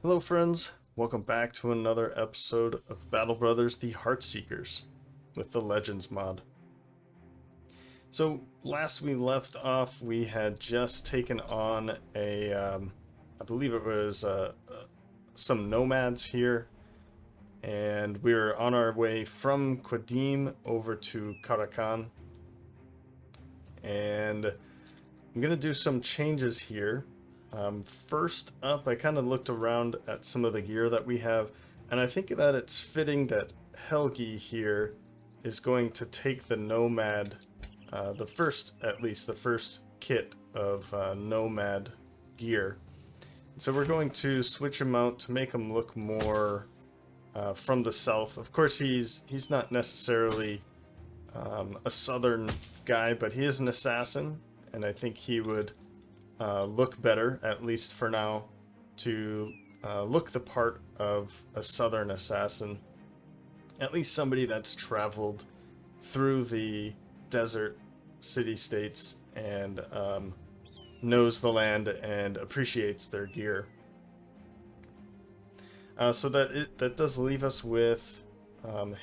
Hello friends, welcome back to another episode of Battle Brothers the Heartseekers with the Legends mod. So last we left off, we had just taken on I believe it was some nomads here, and we were on our way from Qadim over to Karakan. And I'm going to do some changes here. First up, I kind of looked around at some of the gear that we have, and I think that it's fitting that Helgi here is going to take the Nomad, the first kit of Nomad gear. So we're going to switch him out to make him look more from the south. Of course, he's not necessarily a southern guy, but he is an assassin, and I think he would look better, at least for now, to look the part of a southern assassin. At least somebody that's traveled through the desert city-states and knows the land and appreciates their gear. So that does leave us with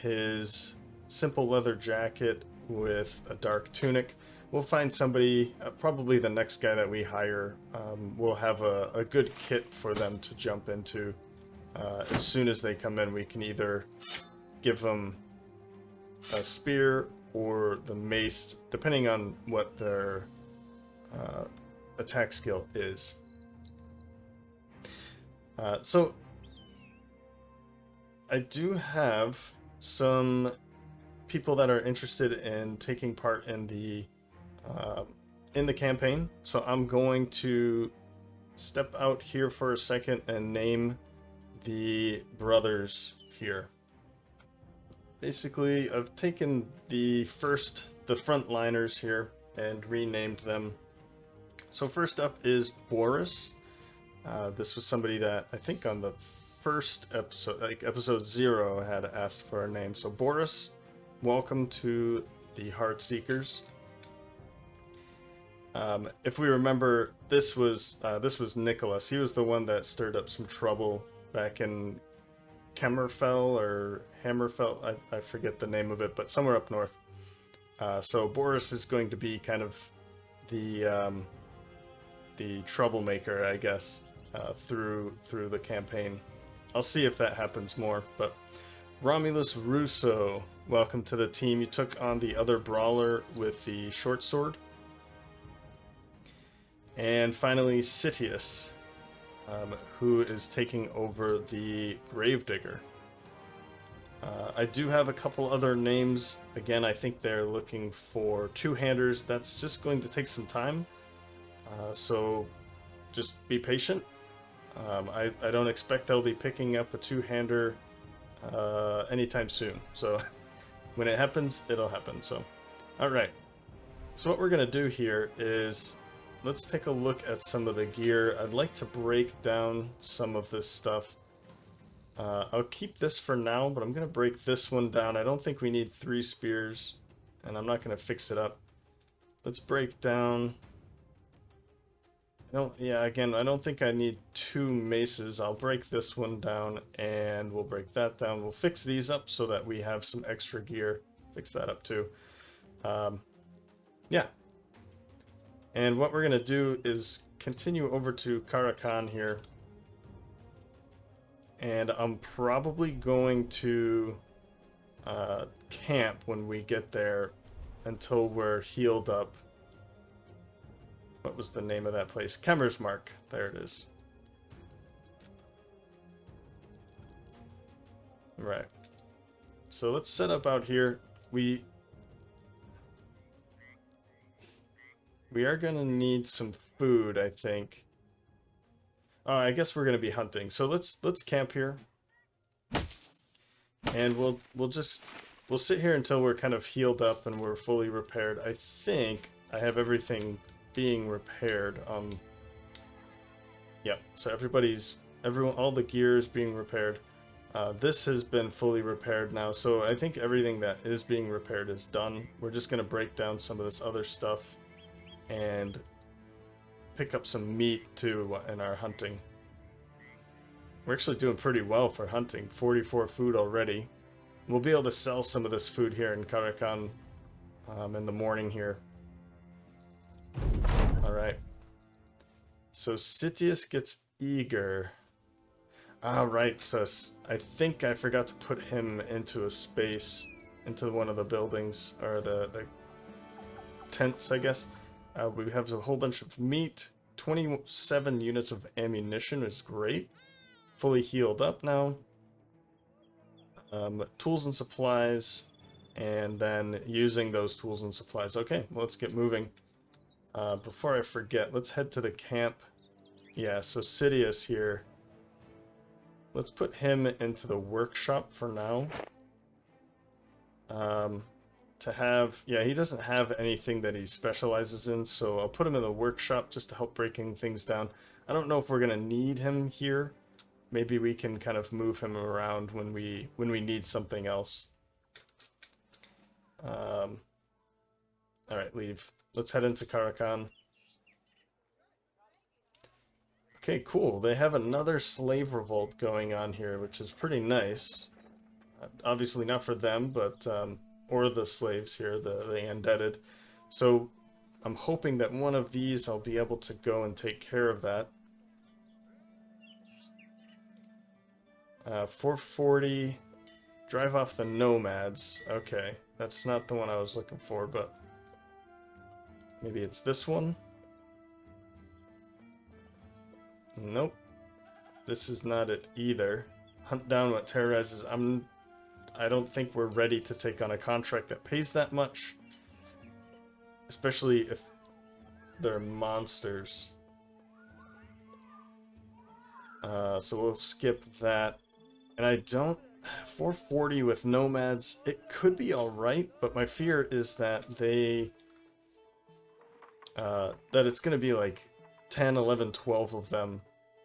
his simple leather jacket with a dark tunic. We'll find somebody, probably the next guy that we hire, will have a good kit for them to jump into. As soon as they come in, we can either give them a spear or the mace, depending on what their attack skill is. So I do have some people that are interested in taking part in the campaign, so I'm going to step out here for a second and name the brothers here. Basically, I've taken the frontliners here and renamed them. So first up is Boris. This was somebody that I think on the first episode, like episode 0, had asked for a name. So Boris, welcome to the Heartseekers. If we remember, this was Nicholas. He was the one that stirred up some trouble back in Kemmerfell or Hammerfell. I forget the name of it, but somewhere up north. So Boris is going to be kind of the troublemaker, I guess, through the campaign. I'll see if that happens more. But Romulus Russo, welcome to the team. You took on the other brawler with the short sword. And finally, Sitius, who is taking over the Gravedigger. I do have a couple other names. Again, I think they're looking for two-handers. That's just going to take some time. So just be patient. I don't expect they'll be picking up a two-hander anytime soon. So when it happens, it'll happen. So, all right. So what we're going to do here is let's take a look at some of the gear. I'd like to break down some of this stuff. I'll keep this for now, but I'm going to break this one down. I don't think we need 3 spears, and I'm not going to fix it up. Let's break down. Again, I don't think I need 2 maces. I'll break this one down, and we'll break that down. We'll fix these up so that we have some extra gear. Fix that up too. Yeah. And what we're going to do is continue over to Karakan here. And I'm probably going to camp when we get there until we're healed up. What was the name of that place? Kemmersmark. There it is. Right. So let's set up out here. We are going to need some food, I think. I guess we're going to be hunting. So let's camp here. And we'll sit here until we're kind of healed up and we're fully repaired. I think I have everything being repaired. Yep. So all the gear is being repaired. This has been fully repaired now. So I think everything that is being repaired is done. We're just going to break down some of this other stuff and pick up some meat too in our hunting. We're actually doing pretty well for hunting. 44 food already. We'll be able to sell some of this food here in Karakan in the morning here. Alright. So Sitius gets eager. Right, so I think I forgot to put him into a space, into one of the buildings, or the tents, I guess. We have a whole bunch of meat. 27 units of ammunition is great. Fully healed up now. Tools and supplies, and then using those tools and supplies. Okay, well, let's get moving. Before I forget, let's head to the camp. Yeah, so Sidious here. Let's put him into the workshop for now. Yeah, he doesn't have anything that he specializes in, so I'll put him in the workshop just to help breaking things down. I don't know if we're going to need him here. Maybe we can kind of move him around when we need something else. Alright, leave. Let's head into Karakan. Okay, cool. They have another slave revolt going on here, which is pretty nice. Obviously not for them, but or the slaves here, the indebted. So I'm hoping that one of these I'll be able to go and take care of that. 440. Drive off the nomads. Okay, that's not the one I was looking for, but maybe it's this one. Nope. This is not it either. Hunt down what terrorizes. I don't think we're ready to take on a contract that pays that much. Especially if they're monsters. So we'll skip that. And I don't... 440 with nomads, it could be alright, but my fear is that they... that it's going to be like 10, 11, 12 of them,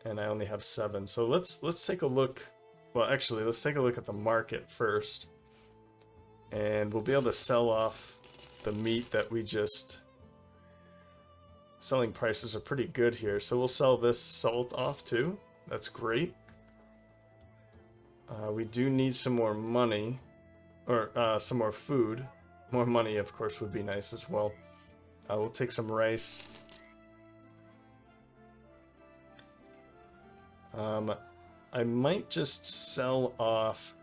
and I only have 7. So let's take a look. Well, actually, let's take a look at the market first, and we'll be able to sell off the meat that we just... Selling prices are pretty good here, so we'll sell this salt off too. That's great. We do need some more money, or some more food. More money, of course, would be nice as well. We'll take some rice. I might just sell off...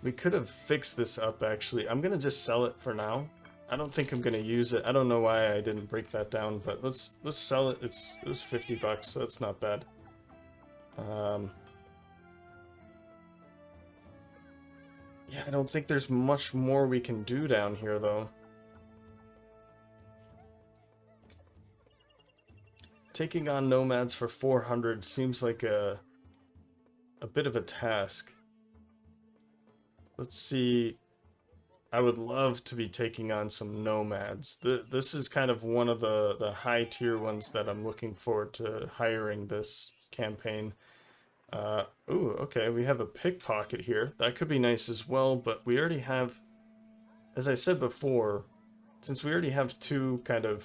We could have fixed this up, actually. I'm going to just sell it for now. I don't think I'm going to use it. I don't know why I didn't break that down, but let's sell it. It was 50 bucks, so that's not bad. Yeah, I don't think there's much more we can do down here, though. Taking on nomads for 400 seems like a bit of a task. Let's see. I would love to be taking on some nomads. This is kind of one of the high tier ones that I'm looking forward to hiring this campaign. Ooh, okay, we have a pickpocket here. That could be nice as well, but we already have, as I said before, since we already have 2 kind of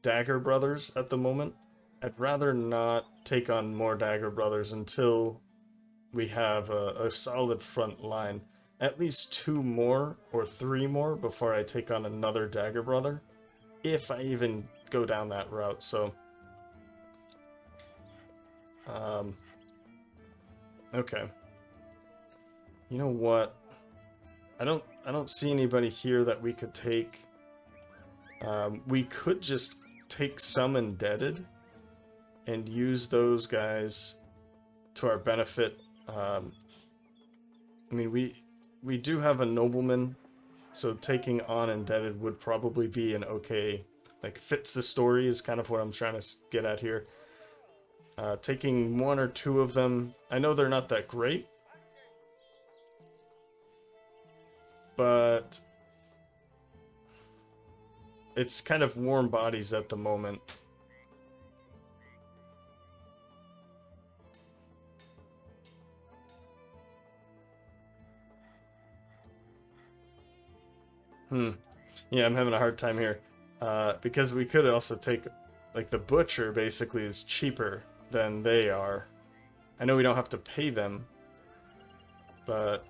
dagger brothers at the moment, I'd rather not take on more dagger brothers until we have a solid front line. At least 2 more or 3 more before I take on another dagger brother, if I even go down that route. So okay, you know what, I don't see anybody here that we could take. We could just take some indebted and use those guys to our benefit. I mean, we do have a nobleman, so taking on indebted would probably be an okay, like, fits the story is kind of what I'm trying to get at here. Taking 1 or 2 of them, I know they're not that great, but it's kind of warm bodies at the moment. Yeah, I'm having a hard time here. Because we could also take, like, the butcher basically is cheaper than they are. I know we don't have to pay them, but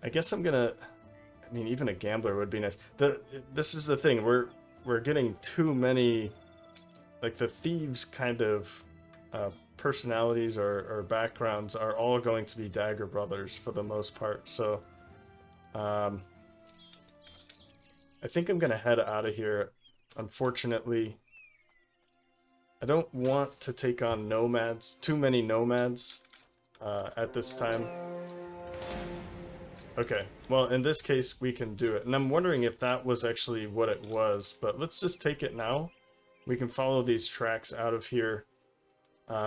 I guess I'm gonna, I mean, even a gambler would be nice. This is the thing, we're getting too many, like, the thieves kind of personalities or backgrounds are all going to be Dagger Brothers for the most part, so I think I'm gonna head out of here. Unfortunately, I don't want to take on nomads, too many nomads at this time. Okay, well, in this case, we can do it. And I'm wondering if that was actually what it was, but let's just take it now. We can follow these tracks out of here.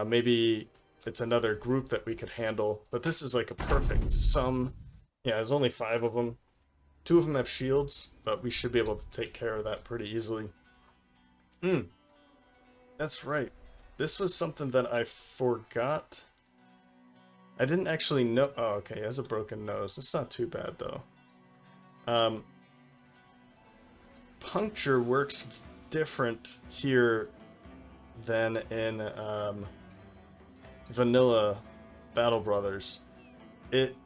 Maybe it's another group that we could handle, but this is like a perfect sum. Yeah, there's only 5 of them. 2 of them have shields, but we should be able to take care of that pretty easily. That's right. This was something that I forgot. I didn't actually know. Oh, okay, he has a broken nose. It's not too bad, though. Puncture works different here than in vanilla Battle Brothers. It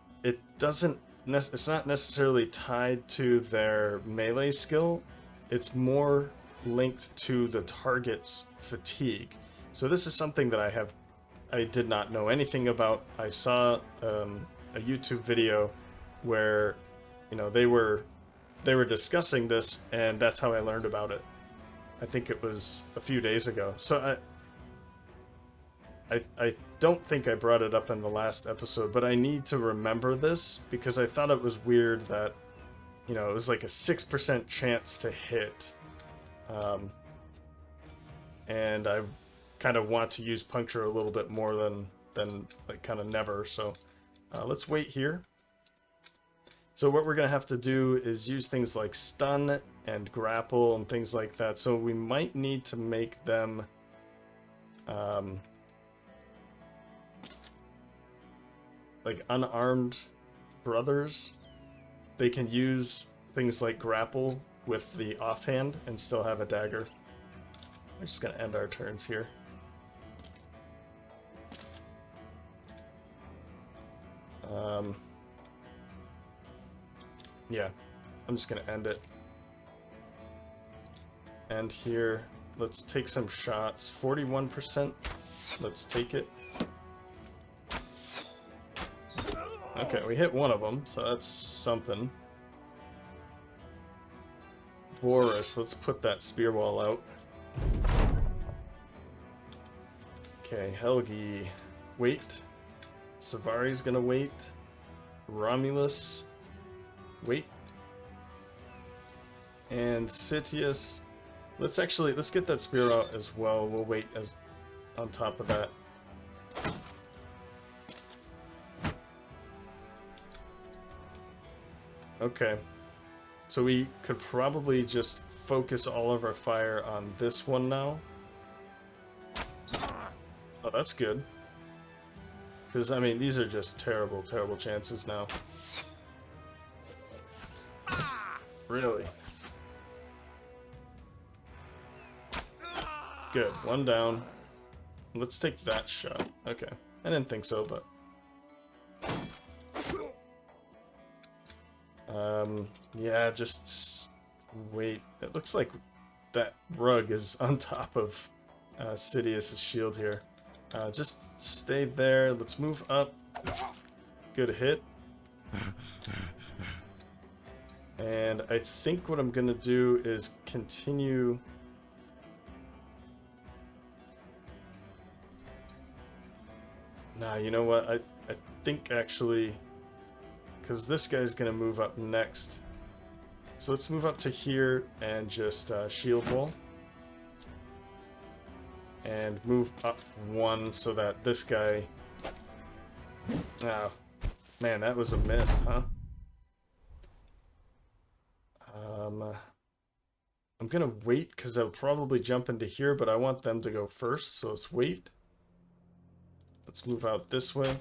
doesn't. It's not necessarily tied to their melee skill. It's more linked to the target's fatigue. So this is something that I did not know anything about. I saw a YouTube video where, you know, they were discussing this, and that's how I learned about it. I think it was a few days ago. So I don't think I brought it up in the last episode, but I need to remember this because I thought it was weird that, you know, it was like a 6% chance to hit. And I kind of want to use puncture a little bit more than like kind of never. So let's wait here. So what we're going to have to do is use things like stun and grapple and things like that. So we might need to make them like unarmed brothers. They can use things like grapple with the offhand and still have a dagger. We're just going to end our turns here. Yeah, I'm just going to end it. And here, let's take some shots. 41%. Let's take it. Okay, we hit one of them, so that's something. Boris, let's put that spear wall out. Okay, Helgi, wait. Savari's gonna wait. Romulus, wait. And Sitius, let's get that spear out as well. We'll wait as on top of that. Okay, so we could probably just focus all of our fire on this one now. Oh, that's good. Because, I mean, these are just terrible, terrible chances now. Really? Good, one down. Let's take that shot. Okay, I didn't think so, but... yeah, just wait. It looks like that rug is on top of Sidious' shield here. Just stay there. Let's move up. Good hit. And I think what I'm gonna do is continue. Nah, you know what? I think actually, because this guy's gonna move up next. So let's move up to here and just shield wall. And move up one so that this guy... Oh, man, that was a miss, huh? I'm gonna wait because they'll probably jump into here, but I want them to go first, so let's wait. Let's move out this way.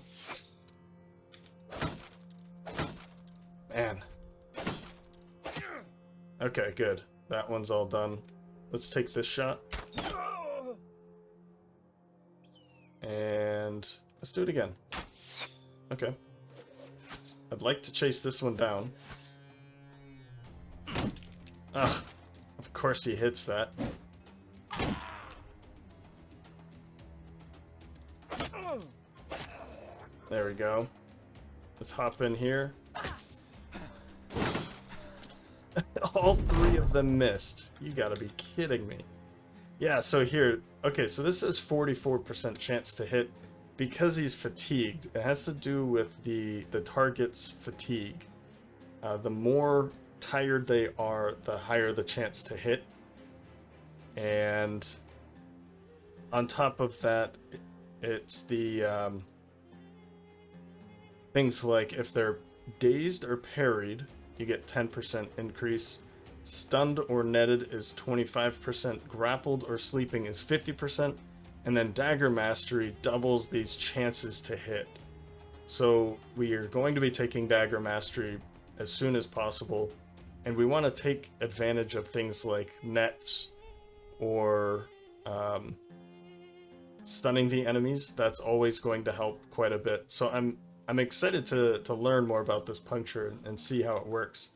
Man. Okay, good. That one's all done. Let's take this shot. And let's do it again. Okay. I'd like to chase this one down. Ugh. Of course he hits that. There we go. Let's hop in here. All three of them missed. You gotta be kidding me. Yeah, so here, okay, so this is 44% chance to hit because he's fatigued. It has to do with the target's fatigue. The more tired they are, the higher the chance to hit. And on top of that, it's the things like if they're dazed or parried, you get 10% increase. Stunned or netted is 25%. Grappled or sleeping is 50%. And then Dagger Mastery doubles these chances to hit. So we are going to be taking Dagger Mastery as soon as possible. And we want to take advantage of things like nets or stunning the enemies. That's always going to help quite a bit. So I'm excited to learn more about this puncture and see how it works.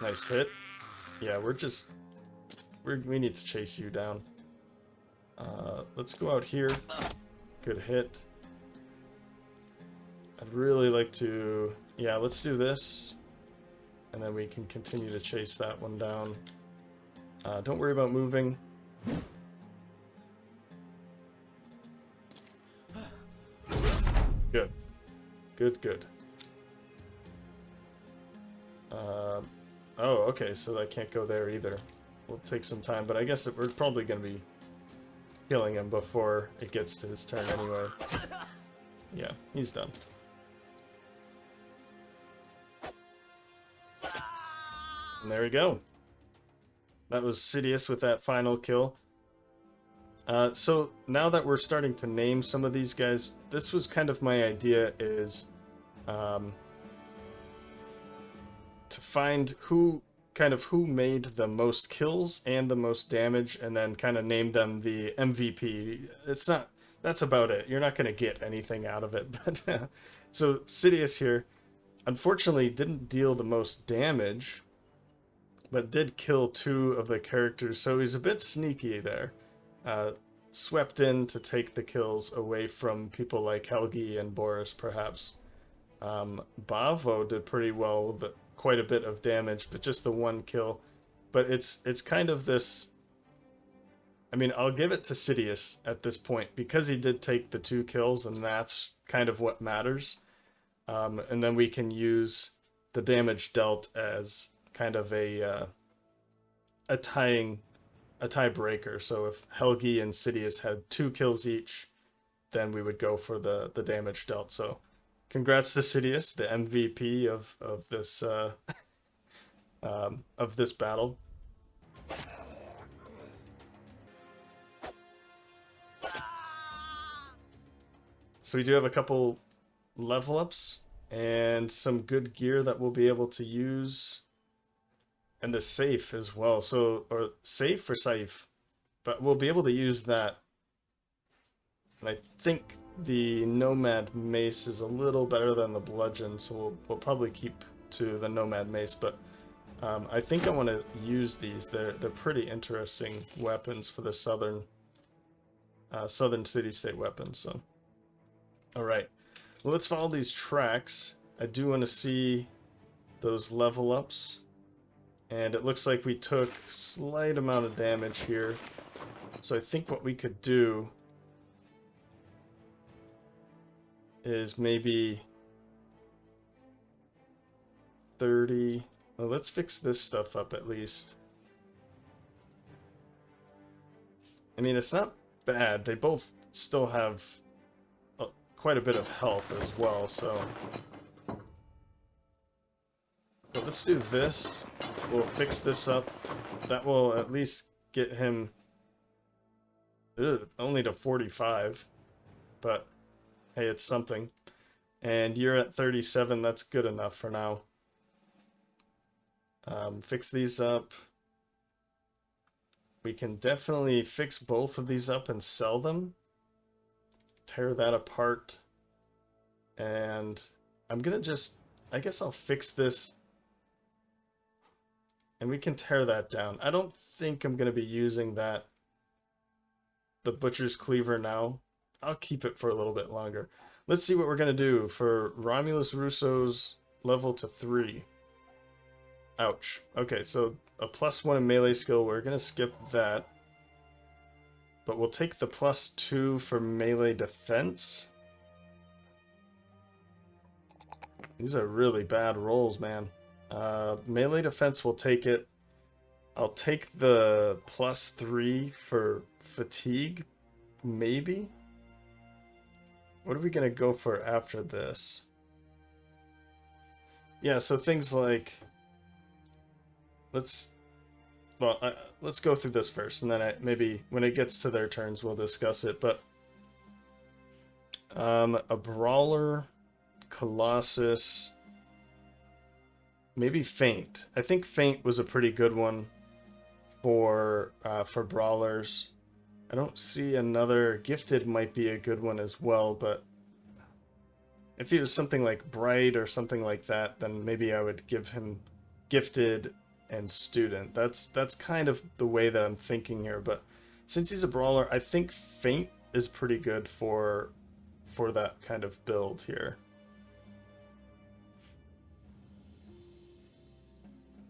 Nice hit. Yeah, we need to chase you down. Let's go out here. Good hit. I'd really like to... Yeah, let's do this. And then we can continue to chase that one down. Don't worry about moving. Good. Good, good. Oh, okay, so I can't go there either. We'll take some time, but I guess we're probably going to be killing him before it gets to his turn anyway. Yeah, he's done. And there we go. That was Sidious with that final kill. So now that we're starting to name some of these guys, this was kind of my idea, is to find who made the most kills and the most damage, and then kind of name them the MVP. That's about it. You're not going to get anything out of it. But so Sidious here, unfortunately, didn't deal the most damage, but did kill 2 of the characters, so he's a bit sneaky there. Swept in to take the kills away from people like Helgi and Boris, perhaps. Bavo did pretty well with quite a bit of damage, but just the 1 kill. But it's kind of this... I mean, I'll give it to Sidious at this point, because he did take the 2 kills, and that's kind of what matters. And then we can use the damage dealt as kind of a tiebreaker. So if Helgi and Sidious had 2 kills each, then we would go for the damage dealt. So congrats to Sidious, the MVP of this battle. So we do have a couple level ups and some good gear that we'll be able to use. And the safe as well. So, or safe or safe, but we'll be able to use that. And I think the Nomad Mace is a little better than the Bludgeon, so we'll probably keep to the Nomad Mace. But I think I want to use these. They're pretty interesting weapons for the southern city-state weapons. So, all right, well, let's follow these tracks. I do want to see those level ups. And it looks like we took a slight amount of damage here. So I think what we could do is maybe 30. Well, let's fix this stuff up at least. I mean, it's not bad. They both still have quite a bit of health as well, so... But let's do this. We'll fix this up. That will at least get him only to 45. But hey, it's something. And you're at 37. That's good enough for now. Fix these up. We can definitely fix both of these up and sell them. Tear that apart. And I'm gonna just, I guess I'll fix this. And we can tear that down. I don't think I'm gonna be using that, the Butcher's Cleaver now. I'll keep it for a little bit longer. Let's see what we're gonna do for Romulus Russo's level to 3. Ouch. Okay, so a +1 in melee skill, we're gonna skip that. But we'll take the +2 for melee defense. These are really bad rolls, man. Melee defense, we'll take it. I'll take the +3 for fatigue, maybe? What are we gonna go for after this? Yeah, so things like... Let's go through this first, and then maybe when it gets to their turns, we'll discuss it. But a Brawler, Colossus, maybe Feint. I think Feint was a pretty good one for Brawlers. I don't see another. Gifted might be a good one as well, but if he was something like Bright or something like that, then maybe I would give him Gifted and Student. That's kind of the way that I'm thinking here. But since he's a Brawler, I think Feint is pretty good for that kind of build here.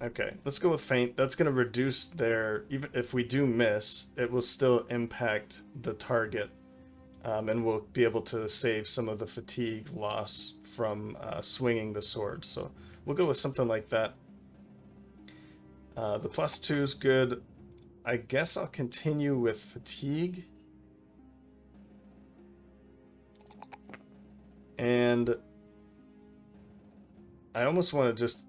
Okay, let's go with Feint. That's going to reduce their... Even if we do miss, it will still impact the target. And we'll be able to save some of the fatigue loss from swinging the sword. So we'll go with something like that. The +2 is good. I guess I'll continue with fatigue. And I almost want to just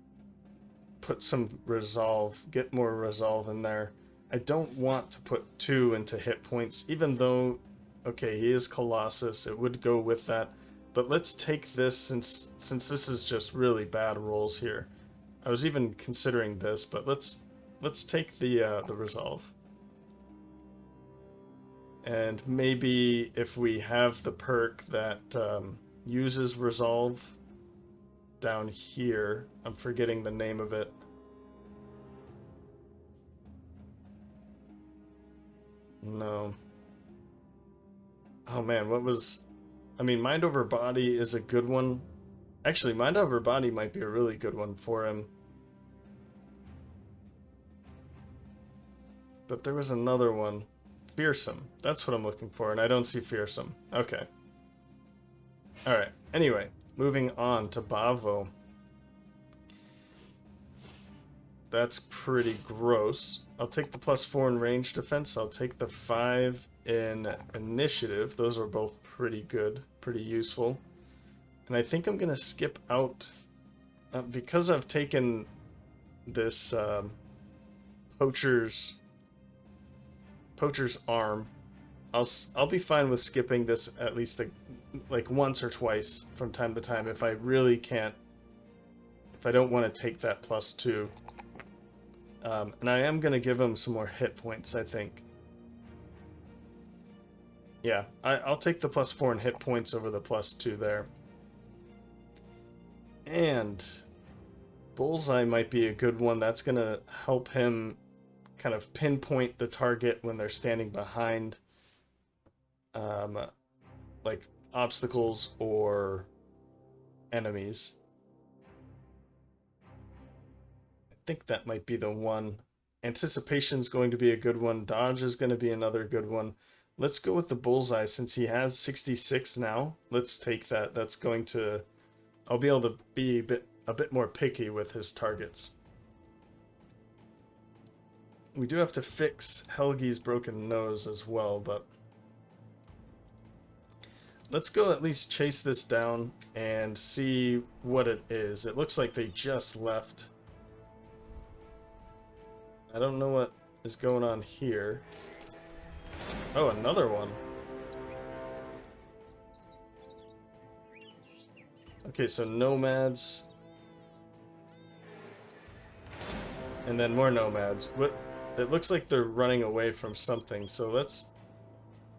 put some resolve, get more resolve in there. I don't want to put 2 into hit points, even though, okay, he is Colossus, it would go with that. But let's take this, since this is just really bad rolls here. I was even considering this, but let's take the resolve. And maybe if we have the perk that uses resolve down here, I'm forgetting the name of it. No. Oh man, what was... I mean, Mind Over Body is a good one. Actually, Mind Over Body might be a really good one for him. But there was another one. Fearsome. That's what I'm looking for, and I don't see Fearsome. Okay. Alright, anyway, moving on to Bavo. That's pretty gross. I'll take the +4 in range defense. I'll take the 5 in initiative. Those are both pretty good, pretty useful. And I think I'm going to skip out, because I've taken this Poacher's Arm. I'll be fine with skipping this at least like once or twice from time to time if I really can't, if I don't want to take that +2. And I am going to give him some more hit points, I think. Yeah, I'll take the +4 in hit points over the +2 there. And Bullseye might be a good one. That's going to help him kind of pinpoint the target when they're standing behind like obstacles or enemies. I think that might be the one. Anticipation is going to be a good one. Dodge is going to be another good one. Let's go with the Bullseye since he has 66 now. Let's take that. That's going to... I'll be able to be a bit more picky with his targets. We do have to fix Helgi's broken nose as well, but... Let's go at least chase this down and see what it is. It looks like they just left. I don't know what is going on here. Oh, another one. Okay, so nomads. And then more nomads. What? It looks like they're running away from something, so let's...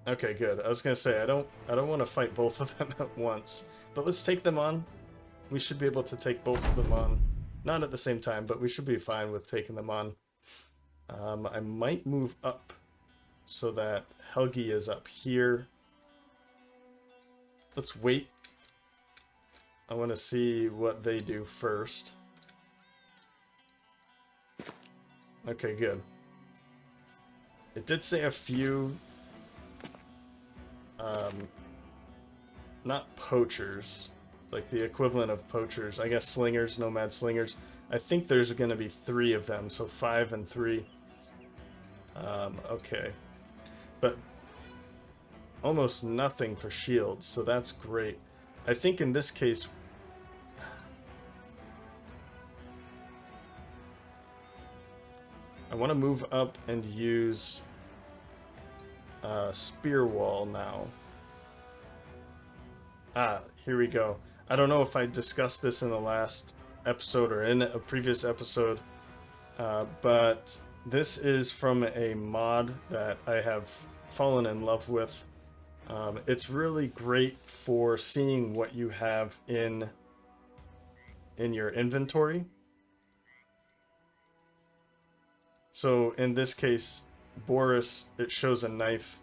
Okay, good. I was gonna say, I don't want to fight both of them at once. But let's take them on. We should be able to take both of them on. Not at the same time, but we should be fine with taking them on. I might move up so that Helgi is up here. Let's wait. I want to see what they do first. Okay, good. It did say a few, not poachers, like the equivalent of poachers. I guess slingers, nomad slingers. I think there's going to be 3 of them, so 5 and 3. Okay. But almost nothing for shields, so that's great. I think in this case... I want to move up and use spear wall now. Ah, here we go. I don't know if I discussed this in the last episode or in a previous episode, but this is from a mod that I have fallen in love with. It's really great for seeing what you have in your inventory. So in this case, Boris, it shows a knife.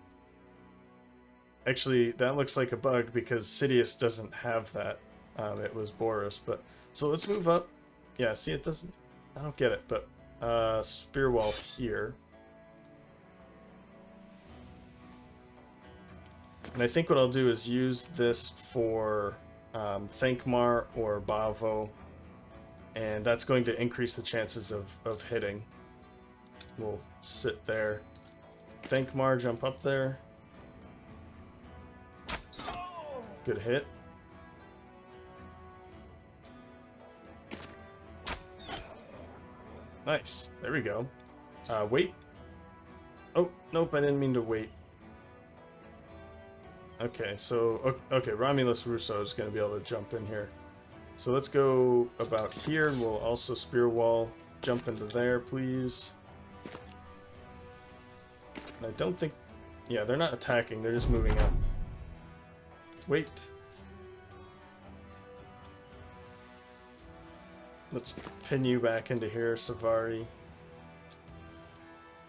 Actually, that looks like a bug because Sidious doesn't have that. It was Boris, but... So let's move up. Yeah, see, it doesn't... I don't get it, but... spear wall here. And I think what I'll do is use this for Thankmar or Bavo. And that's going to increase the chances of hitting. We'll sit there. Thankmar, jump up there. Good hit. Nice. There we go. Wait. Oh, nope, I didn't mean to wait. Okay, so... Okay, Romulus Russo is going to be able to jump in here. So let's go about here. We'll also spear wall. Jump into there, please. And I don't think... Yeah, they're not attacking. They're just moving up. Wait. Let's pin you back into here, Savari.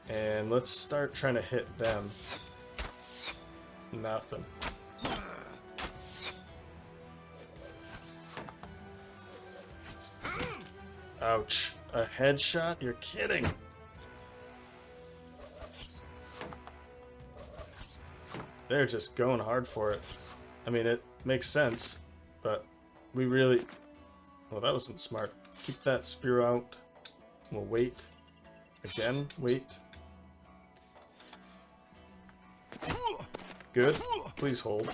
And let's start trying to hit them. Nothing. Ouch. A headshot? You're kidding. They're just going hard for it. I mean, it makes sense, but we really... Well, that wasn't smart. Keep that spear out. We'll wait. Again, wait. Good. Please hold.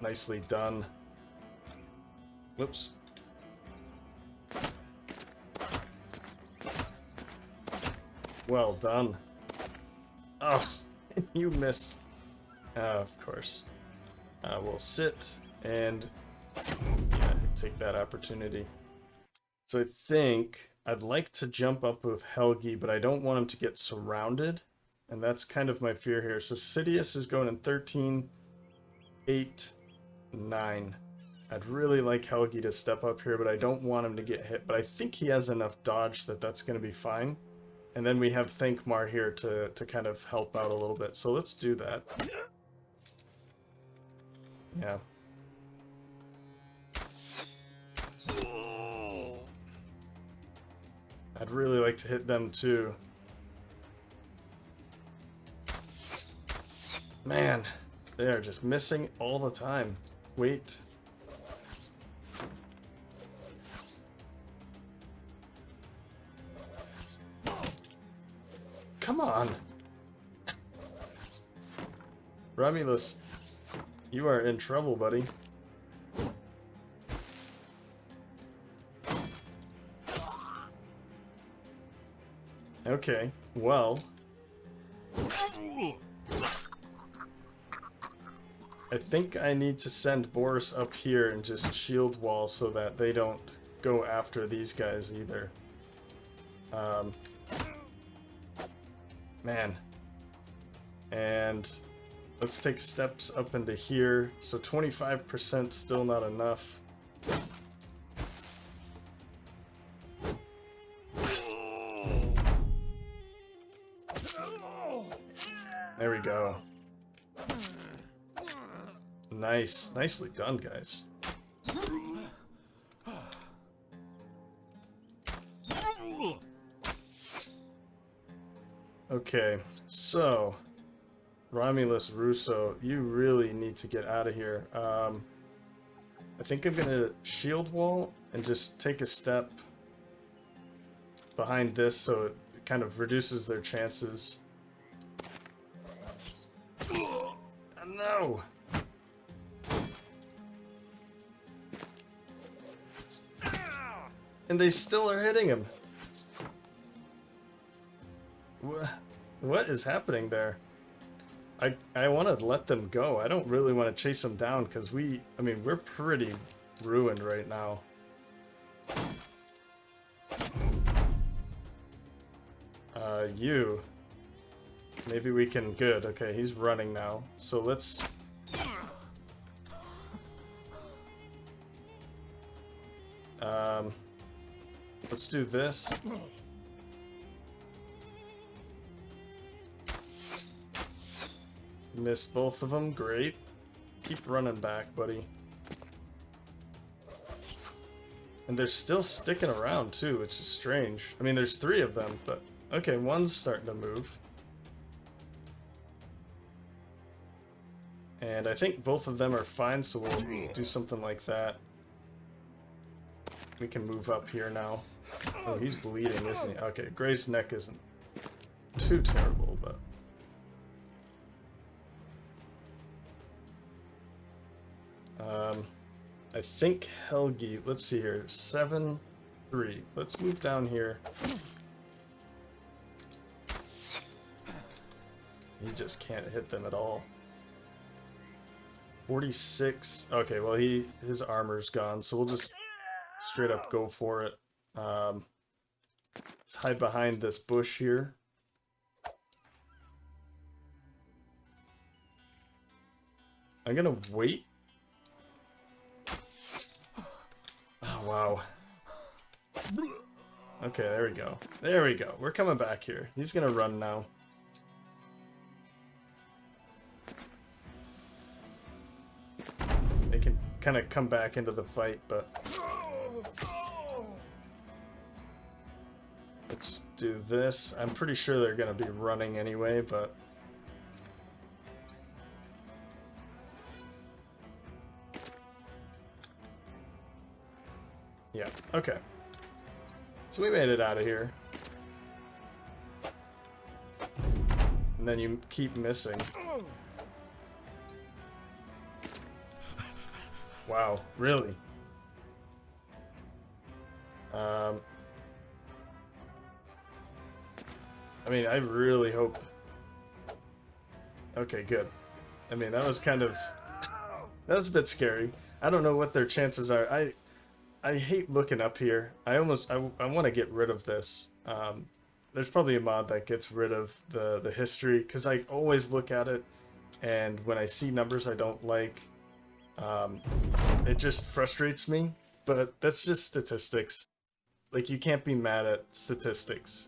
Nicely done. Whoops. Well done. Oh, you miss. Of course. We'll sit and take that opportunity. So I think I'd like to jump up with Helgi, but I don't want him to get surrounded. And that's kind of my fear here. So Sidious is going in 13, 8, 9. I'd really like Helgi to step up here, but I don't want him to get hit. But I think he has enough dodge that that's going to be fine. And then we have Thankmar here to kind of help out a little bit. So let's do that. Yeah. I'd really like to hit them too. Man, they are just missing all the time. Wait. Come on. Romulus, you are in trouble, buddy. Okay, well... I think I need to send Boris up here and just shield wall so that they don't go after these guys either. Man. And let's take steps up into here. So 25% still not enough. There we go. Nice. Nicely done, guys. Okay, so Romulus Russo, you really need to get out of here. I think I'm gonna shield wall and just take a step behind this so it kind of reduces their chances. Oh, no! And they still are hitting him. What is happening there? I want to let them go. I don't really want to chase them down because we're pretty ruined right now. You. Maybe we can... Good. Okay, he's running now. So let's... Let's do this. Missed both of them. Great. Keep running back, buddy. And they're still sticking around, too, which is strange. I mean, there's 3 of them, but... Okay, one's starting to move. And I think both of them are fine, so we'll do something like that. We can move up here now. Oh, he's bleeding, isn't he? Okay, Gray's neck isn't too terrible, but... I think Helgi, let's see here, 7-3. Let's move down here. He just can't hit them at all. 46. Okay, well his armor's gone, so we'll just straight up go for it. Let's hide behind this bush here. I'm gonna wait. Oh, wow. Okay, there we go. There we go. We're coming back here. He's gonna run now. They can kind of come back into the fight, but... Let's do this. I'm pretty sure they're gonna be running anyway, but... Yeah, okay. So we made it out of here. And then you keep missing. Wow, really? I mean, I really hope... Okay, good. I mean, that was kind of... That was a bit scary. I don't know what their chances are. I hate looking up here. I want to get rid of this. There's probably a mod that gets rid of the history, because I always look at it, and when I see numbers I don't like, it just frustrates me. But that's just statistics. Like, you can't be mad at statistics.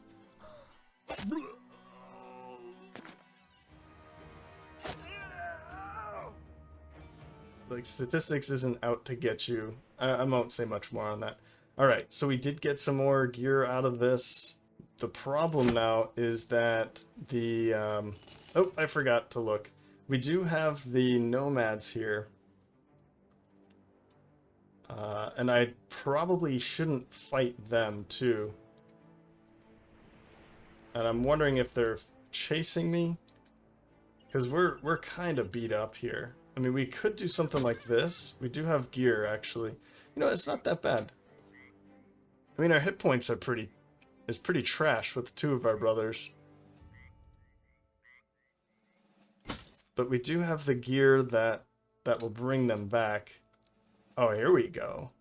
Like, statistics isn't out to get you. I won't say much more on that. Alright, so we did get some more gear out of this. The problem now is that the... oh, I forgot to look. We do have the nomads here. And I probably shouldn't fight them, too. And I'm wondering if they're chasing me. Because we're kind of beat up here. I mean, we could do something like this. We do have gear, actually. You know, it's not that bad. I mean, our hit points are pretty trash with 2 of our brothers. But we do have the gear that will bring them back. Oh, here we go.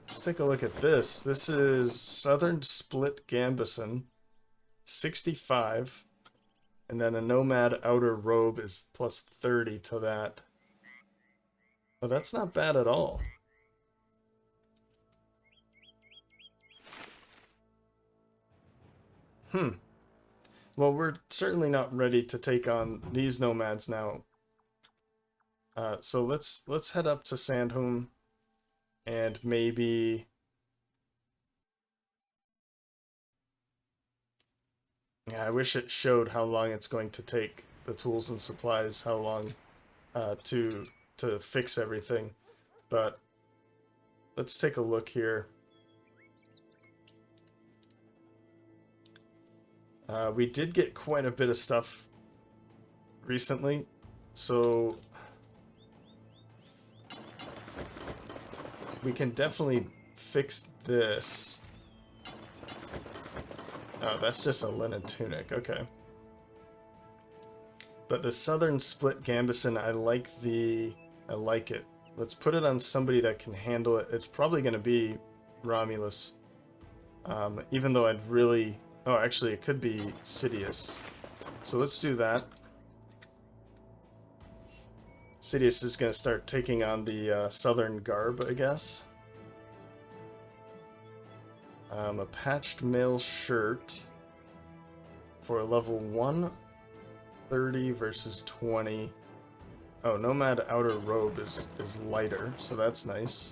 Let's take a look at this. This is Southern Split Gambison, 65. And then a Nomad Outer Robe is plus 30 to that. Well, that's not bad at all. Well, we're certainly not ready to take on these nomads now. So let's head up to Sandholm and maybe... Yeah, I wish it showed how long it's going to take, the tools and supplies, how long to fix everything. But let's take a look here. We did get quite a bit of stuff recently, so we can definitely fix this. Oh, that's just a linen tunic, okay. But the Southern Split Gambison, I like it. Let's put it on somebody that can handle it. It's probably going to be Romulus. Even though I'd really... Oh, actually, it could be Sidious. So let's do that. Sidious is going to start taking on the Southern Garb, I guess. A patched mail shirt for a level 1, 30 versus 20. Oh, Nomad Outer Robe is lighter, so that's nice.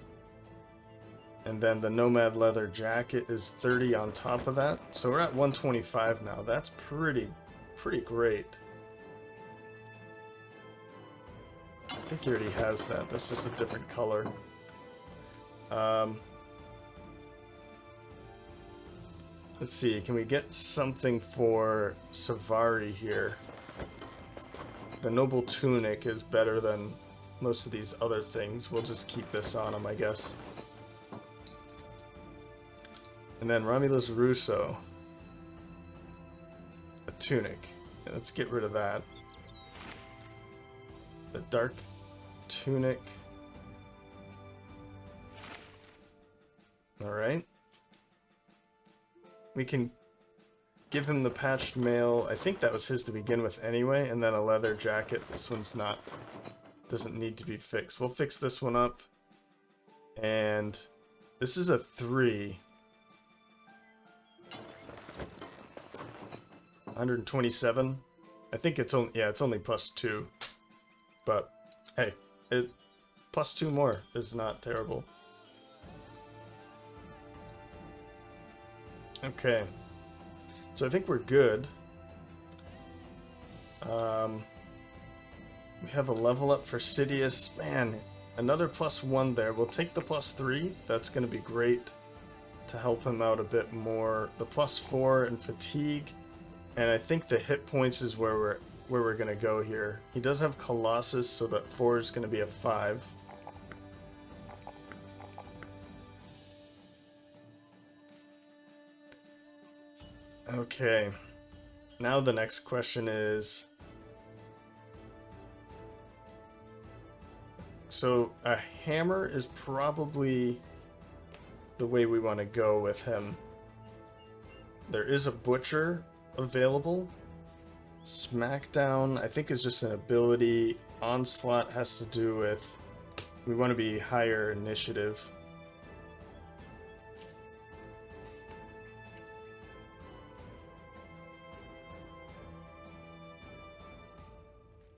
And then the Nomad Leather Jacket is 30 on top of that. So we're at 125 now. That's pretty great. I think he already has that. That's just a different color. Let's see. Can we get something for Savari here? The Noble Tunic is better than most of these other things. We'll just keep this on him, I guess. And then Romulus Russo. A tunic. Yeah, let's get rid of that. The dark tunic. Alright. We can give him the patched mail. I think that was his to begin with anyway. And then a leather jacket. This one's not... doesn't need to be fixed. We'll fix this one up. And this is a 3. 127. I think it's only, yeah, it's only plus 2. But hey, plus 2 more is not terrible. Okay. So I think we're good. We have a level up for Sidious. Man, another plus 1 there. We'll take the plus 3. That's going to be great to help him out a bit more. The plus 4 and fatigue. And I think the hit points is where we're going to go here. He does have Colossus, so that 4 is going to be a 5. Okay. Now the next question is... So a hammer is probably the way we want to go with him. There is a butcher available. Smackdown, I think, is just an ability. Onslaught has to do with... we want to be higher initiative.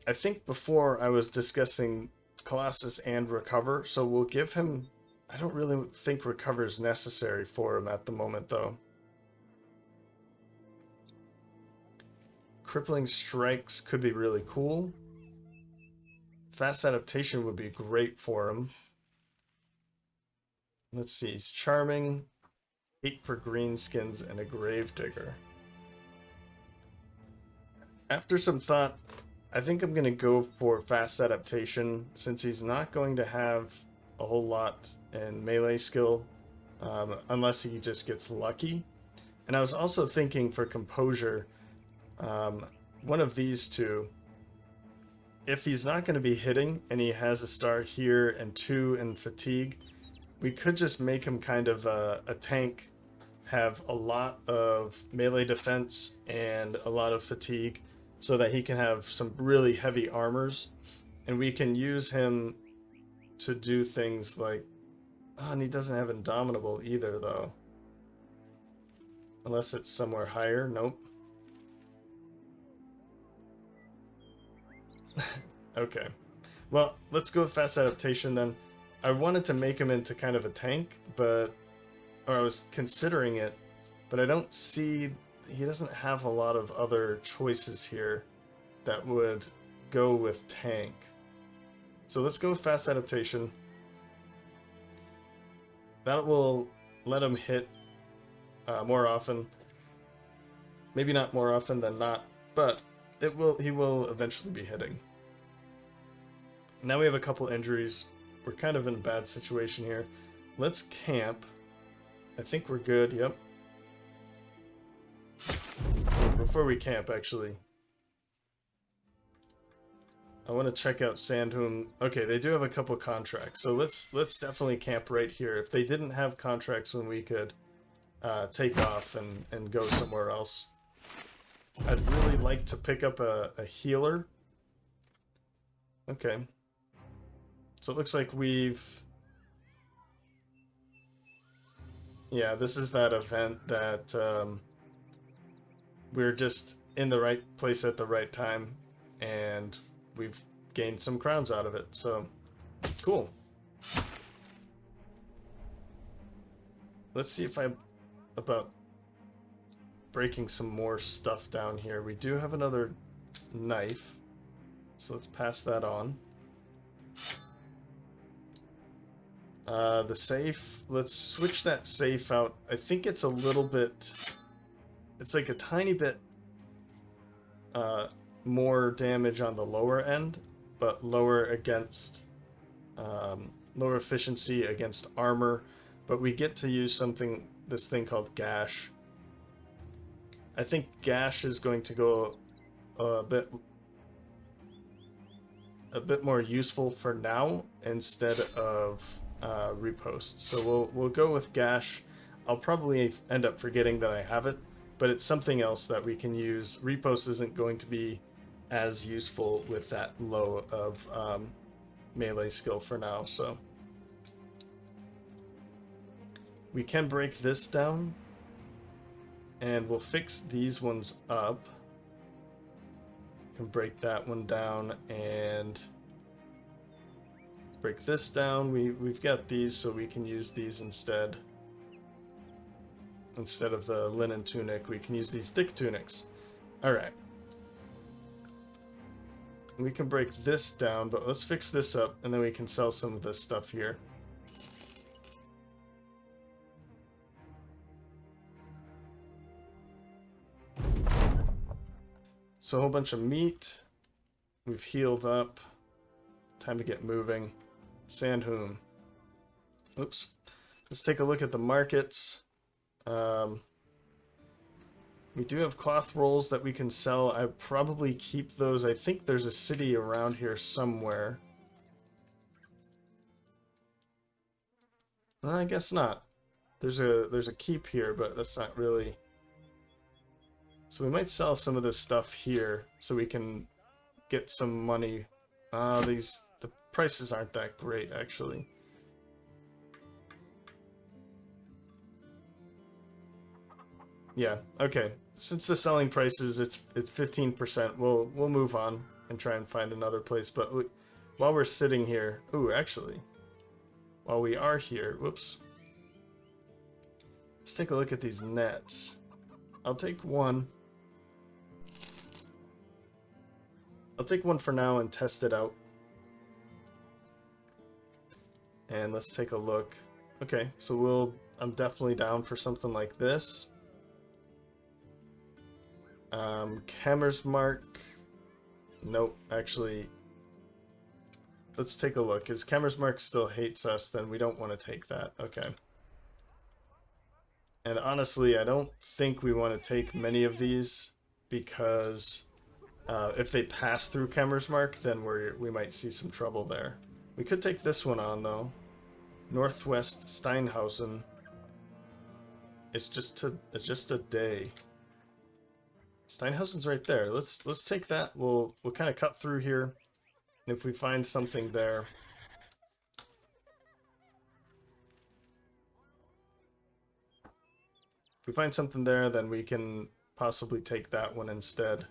I think before I was discussing Colossus and Recover, so we'll give him... I don't really think Recover is necessary for him at the moment, though. Crippling Strikes could be really cool. Fast Adaptation would be great for him. Let's see, he's Charming, 8 for Greenskins, and a Gravedigger. After some thought, I think I'm going to go for Fast Adaptation, since he's not going to have a whole lot in melee skill, unless he just gets lucky. And I was also thinking for Composure, one of these two, if he's not going to be hitting and he has a star here and 2 in fatigue, we could just make him kind of a tank, have a lot of melee defense and a lot of fatigue, so that he can have some really heavy armors, and we can use him to do things like, oh, and he doesn't have Indomitable either, though. Unless it's somewhere higher. Nope. Okay. Well, let's go with fast adaptation then. I wanted to make him into kind of a tank, or I was considering it, but I don't see, he doesn't have a lot of other choices here that would go with tank. So let's go with fast adaptation. That will let him hit more often. Maybe not more often than not, but he will eventually be hitting. Now we have a couple injuries. We're kind of in a bad situation here. Let's camp. I think we're good, yep. Before we camp, actually, I want to check out Sandholm. Okay, they do have a couple contracts, so let's definitely camp right here. If they didn't have contracts when we could take off and go somewhere else. I'd really like to pick up a healer. Okay. So it looks like yeah, this is that event that we're just in the right place at the right time, and we've gained some crowns out of it, so cool. Let's see if about breaking some more stuff down here. We do have another knife, so let's pass that on. The safe, let's switch that safe out. I think it's a little bit, it's like a tiny bit more damage on the lower end, but lower against, lower efficiency against armor, but we get to use this thing called Gash. I think Gash is going to go a bit more useful for now instead of Repost. So we'll go with Gash. I'll probably end up forgetting that I have it, but it's something else that we can use. Repost isn't going to be as useful with that low of melee skill for now, so we can break this down, and we'll fix these ones up. Can break that one down and break this down. We've got these, so we can use these instead. Instead of the linen tunic, we can use these thick tunics. Alright. We can break this down, but let's fix this up, and then we can sell some of this stuff here. So a whole bunch of meat. We've healed up. Time to get moving. Sandholm. Oops. Let's take a look at the markets. We do have cloth rolls that we can sell. I probably keep those. I think there's a city around here somewhere. Well, I guess not. There's a keep here, but that's not really. So we might sell some of this stuff here so we can get some money. The prices aren't that great, actually. Yeah, okay. Since the selling prices, it's 15%. We'll move on and try and find another place. But while we're sitting here, actually, while we are here, whoops. Let's take a look at these nets. I'll take one. I'll take one for now and test it out. And let's take a look. Okay, so I'm definitely down for something like this. Kammersmark. Nope, actually. Let's take a look. If Kammersmark still hates us, then we don't want to take that. Okay. And honestly, I don't think we want to take many of these, because if they pass through Kammersmark, then we might see some trouble there. We could take this one on, though. Northwest Steinhausen. It's just a day. Steinhausen's right there. Let's take that. We'll kind of cut through here, and if we find something there. If we find something there, then we can possibly take that one instead.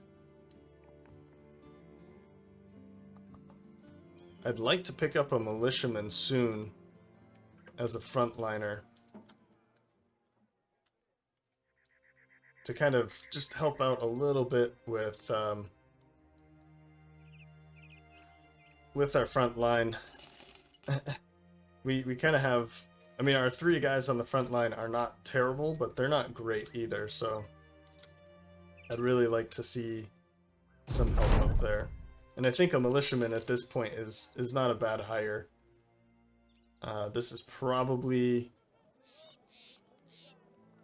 I'd like to pick up a militiaman soon as a frontliner to kind of just help out a little bit with our front line. we kind of have, I mean, our 3 guys on the front line are not terrible, but they're not great either, so I'd really like to see some help up there. And I think a militiaman at this point is not a bad hire. This is probably,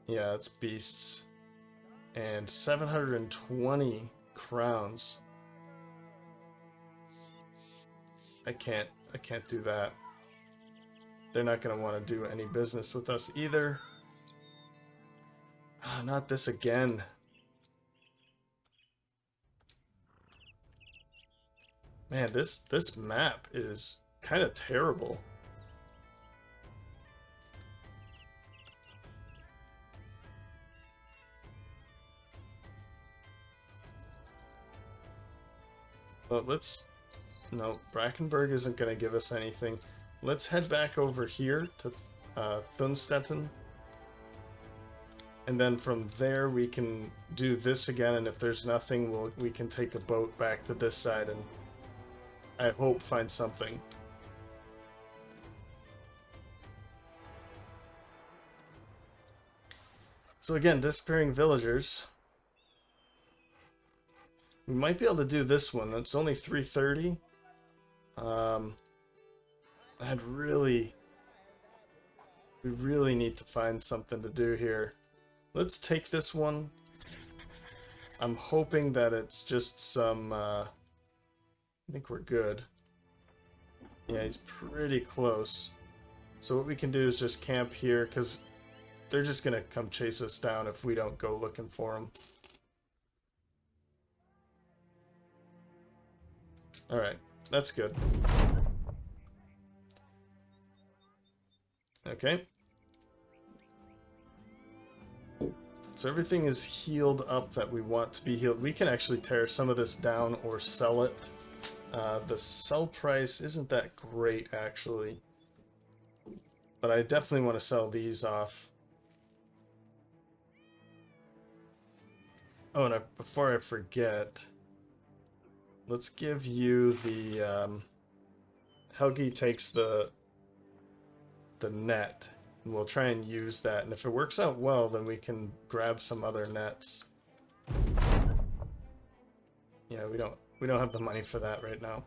yeah, it's beasts. And 720 crowns. I can't do that. They're not going to want to do any business with us either. Ah, not this again. Man, this map is kind of terrible. Well, no, Brackenberg isn't going to give us anything. Let's head back over here to Thunstetten. And then from there we can do this again, and if there's nothing, we can take a boat back to this side and I hope find something. So again, disappearing villagers. We might be able to do this one. It's only 330. We really need to find something to do here. Let's take this one. I'm hoping that it's just some, I think we're good. Yeah, he's pretty close. So what we can do is just camp here, because they're just going to come chase us down if we don't go looking for them. Alright, that's good. Okay. So everything is healed up that we want to be healed. We can actually tear some of this down or sell it. The sell price isn't that great, actually. But I definitely want to sell these off. Oh, and before I forget, let's give you the... Helgi takes the net, and we'll try and use that. And if it works out well, then we can grab some other nets. Yeah, we don't have the money for that right now.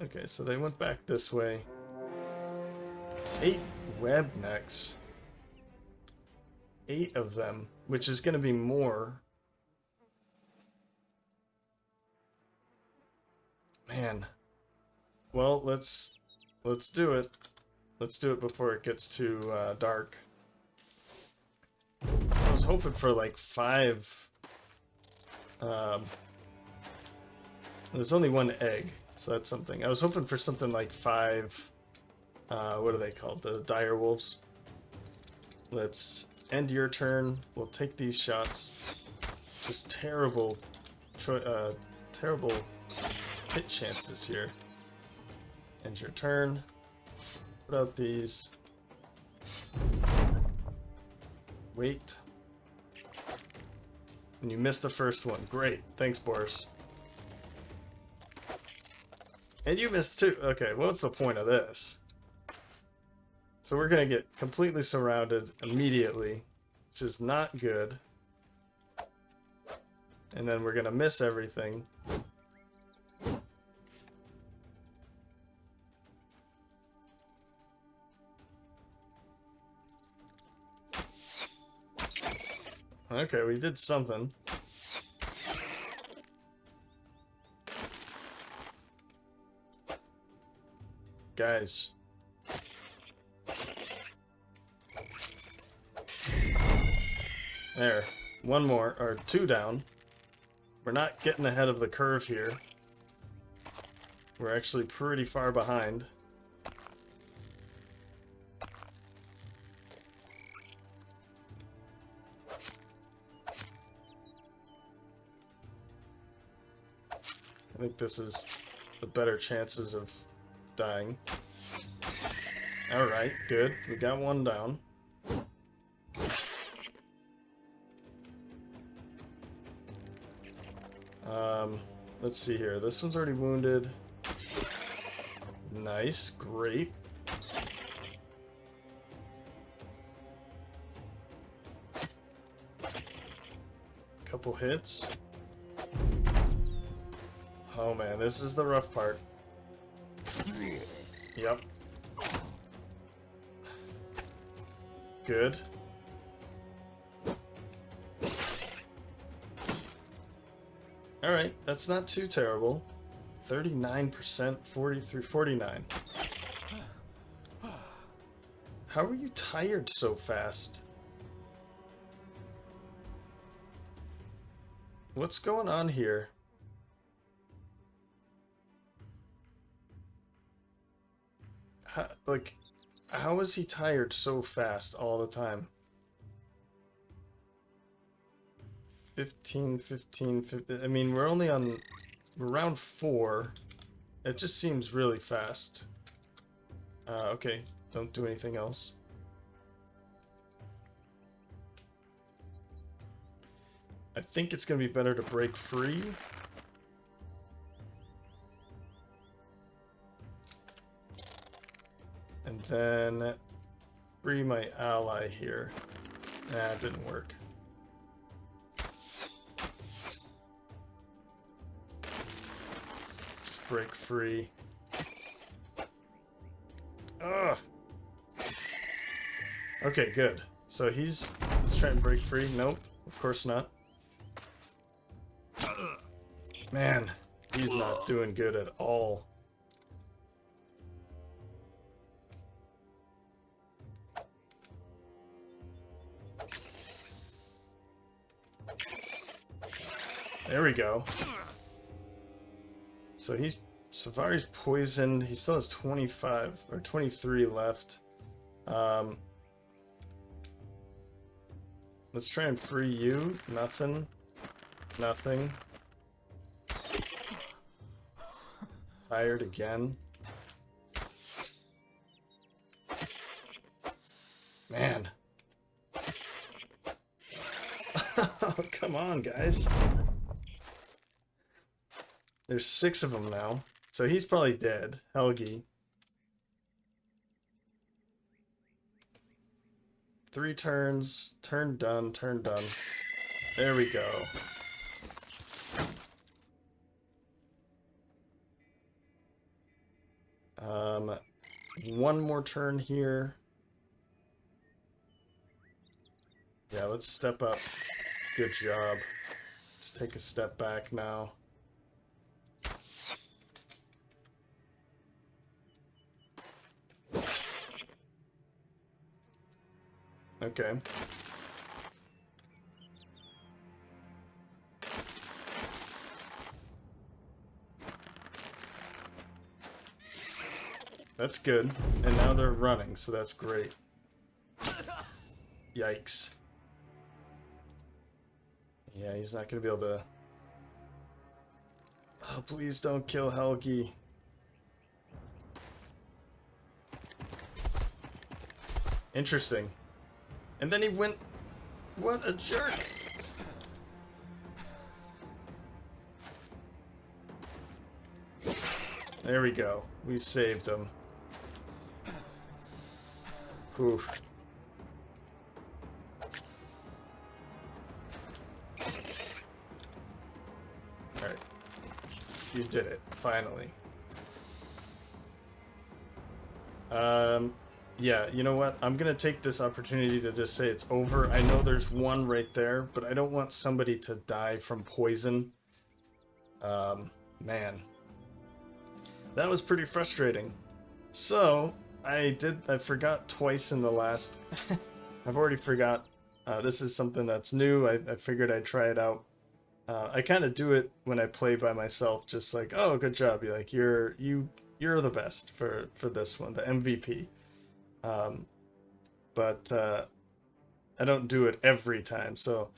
Okay, so they went back this way. 8 Webknechts. 8 of them, which is going to be more. Man. Well, let's do it. Let's do it before it gets too dark. I was hoping for like 5. There's only 1 egg, so that's something. I was hoping for something like 5. What are they called? The dire wolves. Let's end your turn. We'll take these shots. Just terrible hit chances here. End your turn. Put out these. Wait. And you missed the first one. Great. Thanks, Boris. And you missed 2. Okay, well, what's the point of this? So we're going to get completely surrounded immediately, which is not good. And then we're going to miss everything. Okay, we did something. Guys. There. One more, or two down. We're not getting ahead of the curve here. We're actually pretty far behind. I think this is the better chances of dying. Alright, good. We got one down. Let's see here. This one's already wounded. Nice, great. Couple hits. Oh man, this is the rough part. Yep. Good. Alright, that's not too terrible. 39%, 43, 49. How are you tired so fast? What's going on here? How is he tired so fast all the time? 15, 15, 15. I mean, we're only on round 4. It just seems really fast. Okay, don't do anything else. I think it's going to be better to break free. And then free my ally here. Nah, it didn't work. Just break free. Ugh. Okay, good. So let's try and break free. Nope, of course not. Man, he's not doing good at all. There we go. So Savari's poisoned. He still has 25 or 23 left. Let's try and free you. Nothing. Nothing. Tired again. Man. Oh, come on, guys. There's 6 of them now. So he's probably dead. Helgi. 3 turns. Turn done. Turn done. There we go. One more turn here. Yeah, let's step up. Good job. Let's take a step back now. Okay. That's good. And now they're running, so that's great. Yikes. Yeah, he's not going to be able to... Oh, please don't kill Helgi. Interesting. And then he went... What a jerk! There we go. We saved him. Whew. Alright. You did it. Finally. Yeah, you know what? I'm gonna take this opportunity to just say it's over. I know there's one right there, but I don't want somebody to die from poison. Man. That was pretty frustrating. So, I forgot twice in the last... I've already forgot This is something that's new. I figured I'd try it out. I kind of do it when I play by myself, just like, oh, good job. You're like, you're the best for this one, the MVP. Um, but I don't do it every time. So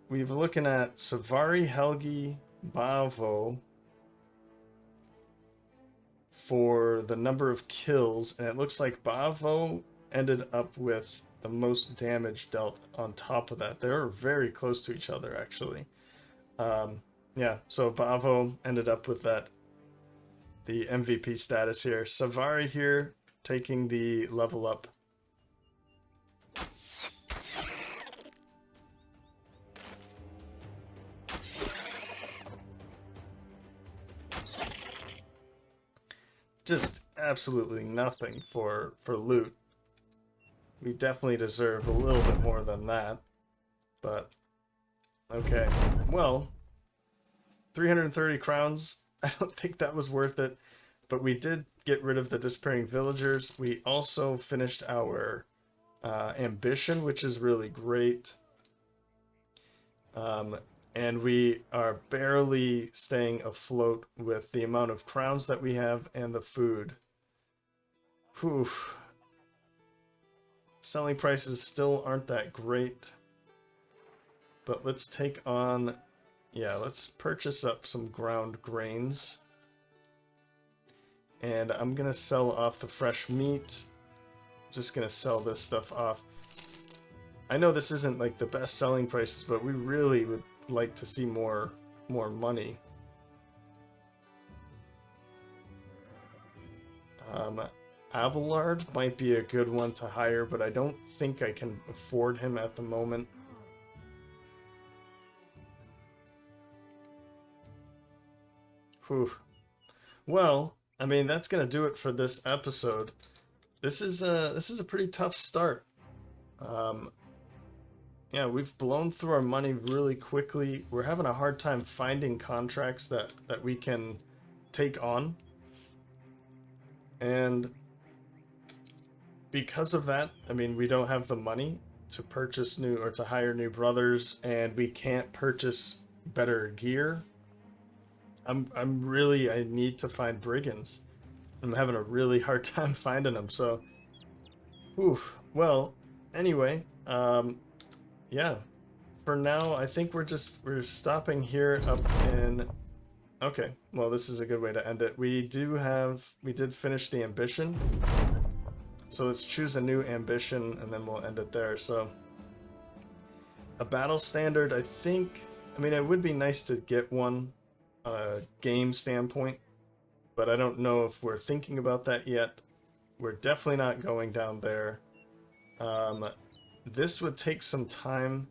we're looking at Savari, Helgi, Bavo for the number of kills, and it looks like Bavo ended up with the most damage dealt on top of that. They were very close to each other, actually. Yeah, so Bavo ended up with the MVP status here. Savari here taking the level up. Just absolutely nothing for loot. We definitely deserve a little bit more than that, but okay. Well, 330 crowns. I don't think that was worth it, but we did get rid of the disappearing villagers. We also finished our ambition, which is really great. And we are barely staying afloat with the amount of crowns that we have and the food. Whew. Selling prices still aren't that great. But let's take on... Yeah, let's purchase up some ground grains. And I'm going to sell off the fresh meat. Just going to sell this stuff off. I know this isn't like the best selling prices, but we really would like to see more money. Abelard might be a good one to hire, but I don't think I can afford him at the moment. Whew. Well, I mean, that's gonna do it for this episode. This is a pretty tough start. Yeah, we've blown through our money really quickly. We're having a hard time finding contracts that we can take on. And because of that, I mean, we don't have the money to purchase new or to hire new brothers, and we can't purchase better gear. I need to find brigands. I'm having a really hard time finding them, so whew. Well, anyway, yeah. For now, I think we're stopping here up in... Okay, well, this is a good way to end it. We did finish the ambition. So let's choose a new ambition, and then we'll end it there. So, a battle standard, I mean, it would be nice to get one on a game standpoint, but I don't know if we're thinking about that yet. We're definitely not going down there. This would take some time,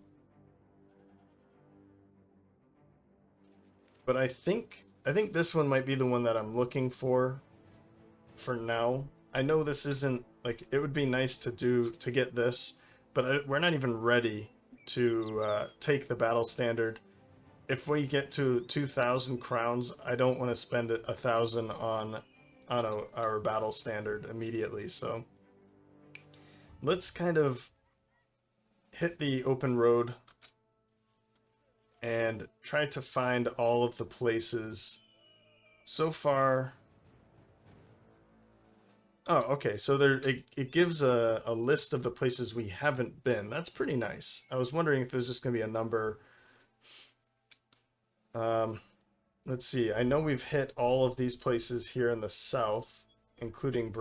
but I think this one might be the one that I'm looking for now. I know this isn't, like, it would be nice to get this, but we're not even ready to take the battle standard. If we get to 2,000 crowns, I don't want to spend 1,000 on our battle standard immediately. So let's kind of hit the open road and try to find all of the places. So far... Oh, okay, so it gives a list of the places we haven't been. That's pretty nice. I was wondering if there's just going to be a number. Let's see. I know we've hit all of these places here in the south, including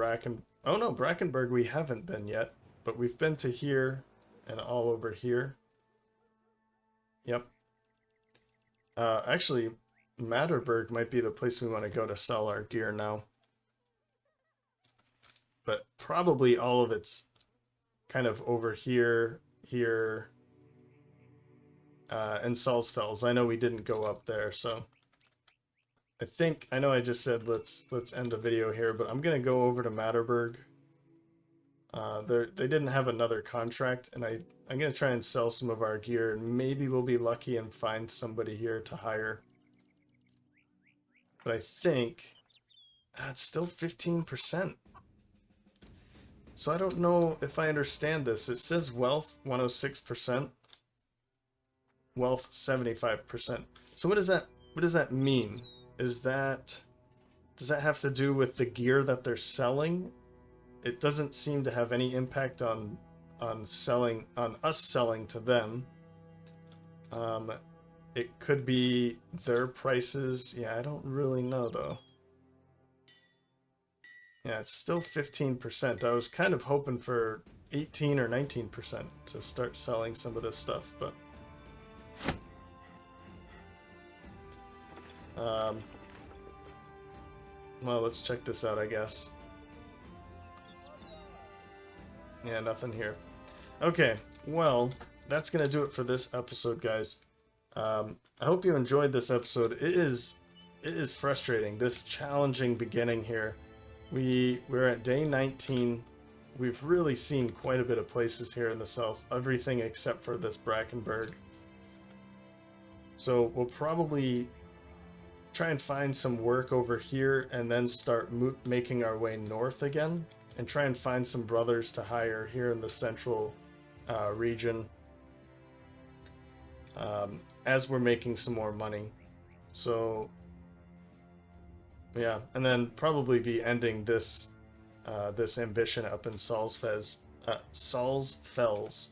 Oh no, Brackenberg we haven't been yet, but we've been to here and all over here. Yep. Actually, Matterberg might be the place we want to go to sell our gear now. But probably all of it's kind of over here, and Salzfels. I know we didn't go up there, so I know I just said let's end the video here, but I'm gonna go over to Matterberg. They didn't have another contract, and I'm gonna try and sell some of our gear, and maybe we'll be lucky and find somebody here to hire. But I think it's still 15%. So I don't know if I understand this. It says wealth 106%, wealth 75%. So what does that mean? Does that have to do with the gear that they're selling? It doesn't seem to have any impact on us selling to them. It could be their prices. Yeah, I don't really know though. Yeah, it's still 15%. I was kind of hoping for 18 or 19% to start selling some of this stuff, but well, let's check this out, I guess. Yeah, nothing here. Okay, well, that's gonna do it for this episode, guys. I hope you enjoyed this episode. It is frustrating, this challenging beginning here. We're at day 19. We've really seen quite a bit of places here in the south, everything except for this Brackenberg. So we'll probably try and find some work over here and then start making our way north again and try and find some brothers to hire here in the central region as we're making some more money. So yeah, and then probably be ending this this ambition up in Saul's Fells.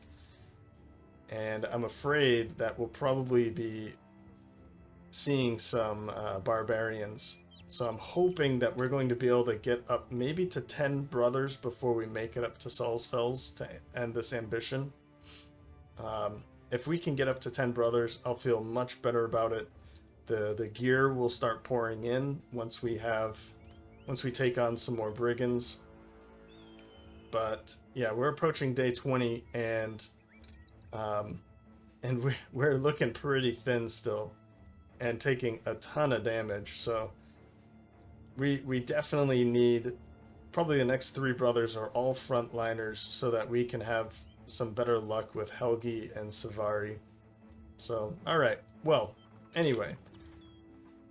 And I'm afraid that we'll probably be seeing some barbarians. So I'm hoping that we're going to be able to get up maybe to 10 brothers before we make it up to Saul's Fells to end this ambition. If we can get up to 10 brothers, I'll feel much better about it. The gear will start pouring in once we take on some more brigands. But yeah, we're approaching day 20 and we're looking pretty thin still and taking a ton of damage. So we definitely need, probably the next 3 brothers are all frontliners so that we can have some better luck with Helgi and Savari. So, alright. Well, anyway.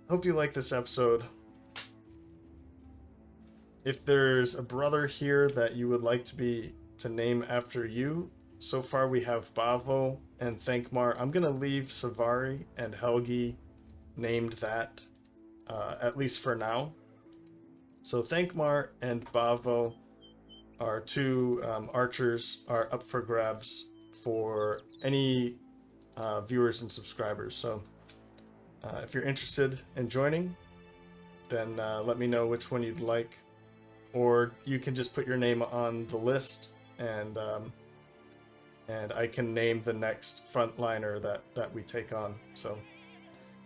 Hope you like this episode. If there's a brother here that you would like to name after you, so far we have Bavo and Thankmar. I'm going to leave Savari and Helgi named that, at least for now. So Thankmar and Bavo are 2 archers, are up for grabs for any viewers and subscribers. So if you're interested in joining, then let me know which one you'd like. Or you can just put your name on the list, and I can name the next frontliner that we take on. So,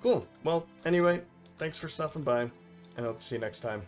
cool. Well, anyway, thanks for stopping by, and I'll see you next time.